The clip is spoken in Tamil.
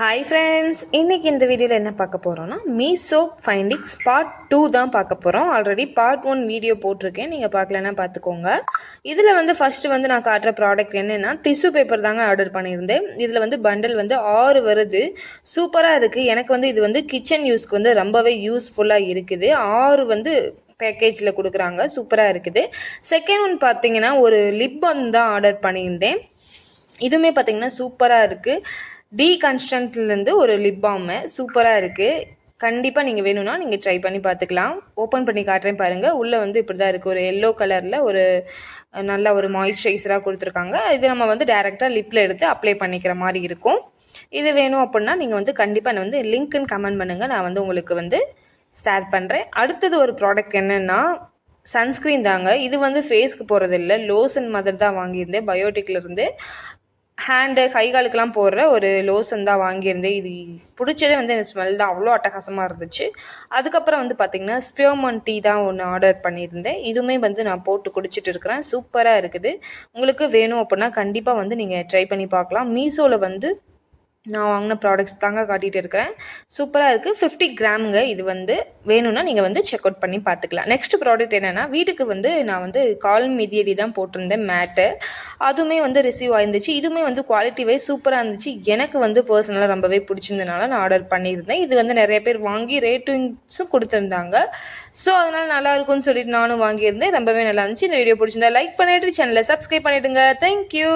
ஹாய் ஃப்ரெண்ட்ஸ், இன்றைக்கி இந்த வீடியோவில் என்ன பார்க்க போகிறோன்னா மீஷோ ஃபைண்டிங்ஸ் பார்ட் 2 தான் பார்க்க போகிறோம். ஆல்ரெடி பார்ட் 1 வீடியோ போட்டிருக்கேன், நீங்கள் பார்க்கலன்னா பார்த்துக்கோங்க. இதில் ஃபஸ்ட்டு நான் காட்டுற ப்ராடக்ட் என்னென்னா டிஷ்யூ பேப்பர் தாங்க ஆர்டர் பண்ணியிருந்தேன். இதில் பண்டல் 6 வருது. சூப்பராக இருக்குது. எனக்கு இது கிச்சன் யூஸ்க்கு ரொம்பவே யூஸ்ஃபுல்லாக இருக்குது. 6 பேக்கேஜில் கொடுக்குறாங்க. சூப்பராக இருக்குது. செகண்ட் ஒன் பார்த்தீங்கன்னா ஒரு லிப் பாம் தான் ஆர்டர் பண்ணியிருந்தேன். இதுவுமே பார்த்தீங்கன்னா சூப்பராக இருக்குது. டீகன்ஸ்டன்ட்லேருந்து ஒரு லிப் பாம் சூப்பராக இருக்குது. கண்டிப்பாக நீங்கள் வேணும்னா நீங்கள் ட்ரை பண்ணி பார்த்துக்கலாம். ஓப்பன் பண்ணி காட்டுறேன் பாருங்கள். உள்ளே இப்படி தான் இருக்குது. ஒரு எல்லோ கலரில் ஒரு நல்ல ஒரு மாய்ஸ்சரைசராக கொடுத்துருக்காங்க. இது நம்ம டேரெக்டாக லிப்பில் எடுத்து அப்ளை பண்ணிக்கிற மாதிரி இருக்கும். இது வேணும் அப்படின்னா நீங்கள் கண்டிப்பாக லிங்க்குன்னு கமெண்ட் பண்ணுங்கள். நான் உங்களுக்கு ஷேர் பண்ணுறேன். அடுத்தது ஒரு ப்ராடக்ட் என்னென்னா சன்ஸ்க்ரீன் தாங்க. இது ஃபேஸ்க்கு போகிறதில்ல, லோஷன் மாதிரி தான் வாங்கியிருந்தேன். பயோட்டிக்லேருந்து ஹேண்டு கை காலுக்கெல்லாம் போடுற ஒரு லோஷன் தான் வாங்கியிருந்தேன். இது பிடிச்சதே இந்த ஸ்மெல் தான் அவ்வளோ அட்டகாசமாக இருந்துச்சு. அதுக்கப்புறம் பார்த்திங்கன்னா ஸ்பியோமன் டீ தான் ஒன்று ஆர்டர் பண்ணியிருந்தேன். இதுவுமே நான் போட்டு குடிச்சிட்டு இருக்கிறேன். சூப்பராக இருக்குது. உங்களுக்கு வேணும் அப்படின்னா கண்டிப்பாக நீங்கள் ட்ரை பண்ணி பார்க்கலாம். மீஷோவில் நான் வாங்கின ப்ராடக்ட்ஸ் தாங்க காட்டிகிட்டு இருக்கிறேன். சூப்பராக இருக்குது. 50 கிராமுங்க. இது வேணும்னா நீங்கள் செக் அவுட் பண்ணி பார்த்துக்கலாம். நெக்ஸ்ட் ப்ராடக்ட் என்னென்னா வீட்டுக்கு நான் கால் மிதியடி தான் போட்டிருந்தேன் மேட்டு. அதுவுமே ரிசீவ் ஆயிருந்துச்சு. இதுவுமே குவாலிட்டி வைஸ் சூப்பராக இருந்துச்சு. எனக்கு பர்சனலாக ரொம்பவே பிடிச்சிருந்தனால நான் ஆர்டர் பண்ணியிருந்தேன். இது நிறைய பேர் வாங்கி ரேட்டிங்ஸும் கொடுத்துருந்தாங்க. ஸோ அதனால் நல்லா இருக்கும்னு சொல்லிட்டு நானும் வாங்கியிருந்தேன். ரொம்பவே நல்லா இருந்துச்சு. இந்த வீடியோ பிடிச்சிருந்தா லைக் பண்ணிவிட்டு சேனலை சப்ஸ்கிரைப் பண்ணிவிடுங்க. தேங்க்யூ.